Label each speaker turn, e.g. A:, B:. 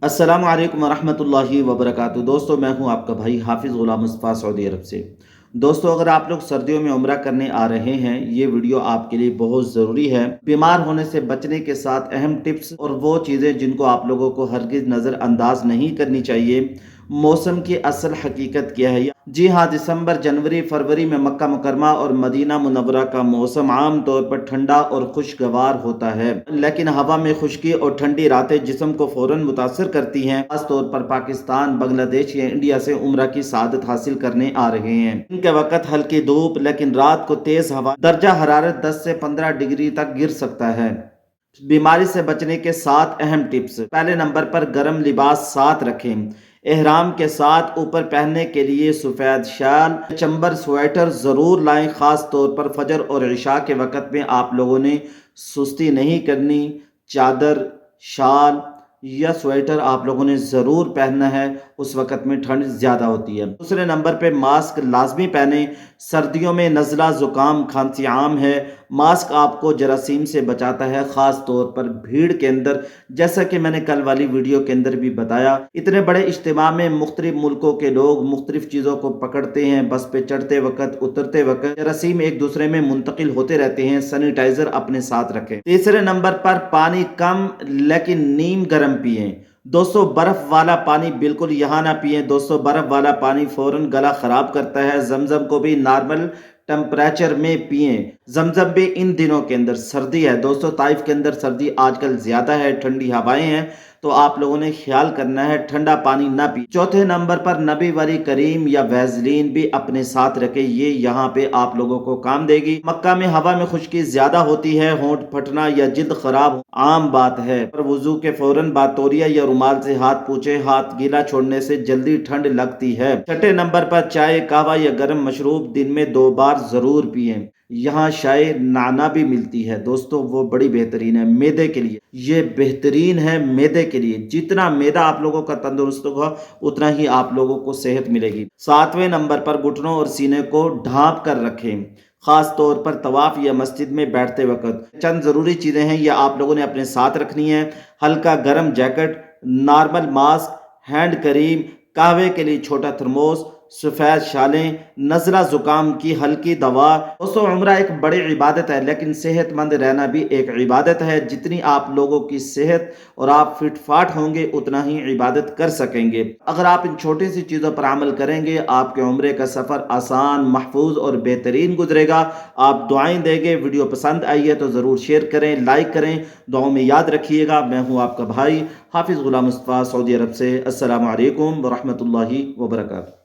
A: अस्सलाम वालेकुम रहमतुल्लाहि व बरकातुहू। दोस्तों, मैं हूं आपका भाई हाफिज़ गुलाम मुस्तफ़ा सऊदी अरब से। दोस्तों, अगर आप लोग सर्दियों में उम्रा करने आ रहे हैं, ये वीडियो आपके लिए बहुत ज़रूरी है। बीमार होने से बचने के साथ अहम टिप्स और वो चीज़ें जिनको आप लोगों को हरगिज़ नज़रअंदाज नहीं करनी चाहिए। मौसम की असल हकीकत क्या है? जी हाँ, दिसंबर, जनवरी, फरवरी में मक्का मुकरमा और मदीना मुनव्वरा का मौसम आम तौर पर ठंडा और खुशगवार होता है, लेकिन हवा में खुश्की और ठंडी रातें जिस्म को फौरन मुतासर करती हैं। खास तौर पर पाकिस्तान, बांग्लादेश या इंडिया से उम्रा की सआदत हासिल करने आ रहे हैं। दिन के वक्त हल्की धूप, लेकिन रात को तेज हवा, दर्जा हरारत 10 से 15 डिग्री तक गिर सकता है। बीमारी से बचने के 7 अहम टिप्स। पहले नंबर पर गर्म लिबास साथ रखें। एहराम के साथ ऊपर पहनने के लिए सफ़ेद शाल, चंबर, स्वेटर ज़रूर लाएं। ख़ास तौर पर फजर और इशा के वक़्त में आप लोगों ने सुस्ती नहीं करनी। चादर, शाल या स्वेटर आप लोगों ने ज़रूर पहनना है, उस वक़्त में ठंड ज़्यादा होती है। दूसरे नंबर पे मास्क लाजमी पहने। सर्दियों में नज़ला, ज़ुकाम, खांसी आम है। मास्क आपको जरासीम से बचाता है, ख़ास तौर पर भीड़ के अंदर। जैसा कि मैंने कल वाली वीडियो के अंदर भी बताया, इतने बड़े इज्तिमा में मुख्तलिफ मुल्कों के लोग मुख्तलिफ चीज़ों को पकड़ते हैं। बस पे चढ़ते वक्त, उतरते वक्त जरासीम एक दूसरे में मुंतकिल होते रहते हैं। सैनिटाइज़र अपने साथ रखें। तीसरे नंबर पर पानी कम लेकिन नीम गर्म पिएं। दोस्तों, बर्फ वाला पानी बिल्कुल यहाँ ना पिएं। दोस्तों, बर्फ वाला पानी फौरन गला खराब करता है। जमजम को भी नॉर्मल टेम्परेचर में पिएं। जमजम भी इन दिनों के अंदर, सर्दी है दोस्तों, ताइफ के अंदर सर्दी आजकल ज्यादा है, ठंडी हवाएं हैं, तो आप लोगों ने ख्याल करना है, ठंडा पानी ना पी। चौथे नंबर पर नबी वाली करीम या वैसलीन भी अपने साथ रखें, ये यहाँ पे आप लोगों को काम देगी। मक्का में हवा में खुश्की ज्यादा होती है, होंठ फटना या जिल्द खराब आम बात है, पर वुजू के फौरन बाद तौलिया या रुमाल से हाथ पोंछे। हाथ गीला छोड़ने से जल्दी ठंड लगती है। छठे नंबर पर चाय, कहवा या गर्म मशरूब दिन में 2 बार जरूर पिएं। यहाँ शाय नाना भी मिलती है दोस्तों, वो बड़ी बेहतरीन है मैदे के लिए। ये बेहतरीन है मैदे के लिए। जितना मैदा आप लोगों का तंदुरुस्त होगा, उतना ही आप लोगों को सेहत मिलेगी। सातवें नंबर पर घुटनों और सीने को ढांप कर रखें, खास तौर पर तवाफ या मस्जिद में बैठते वक्त। चंद जरूरी चीजें हैं, ये आप लोगों ने अपने साथ रखनी है। हल्का गर्म जैकेट, नॉर्मल मास्क, हैंड करीम, कहवे के लिए छोटा थर्मोस, सफ़ेद शालें, नज़ला ज़ुकाम की हल्की दवा। दोस्तों, उम्रा एक बड़ी इबादत है, लेकिन सेहतमंद रहना भी एक इबादत है। जितनी आप लोगों की सेहत और आप फिट फाट होंगे, उतना ही इबादत कर सकेंगे। अगर आप इन छोटी सी चीज़ों पर अमल करेंगे, आपके उम्रे का सफ़र आसान, महफूज और बेहतरीन गुजरेगा। आप दुआएं देंगे। वीडियो पसंद आई है तो ज़रूर शेयर करें, लाइक करें, दुआओं में याद रखिएगा। मैं हूँ आपका भाई हाफिज़ गुलाम मुस्तफ़ा सऊदी अरब से। अस्सलामु अलैकुम व रहमतुल्लाहि व बरकातुहू।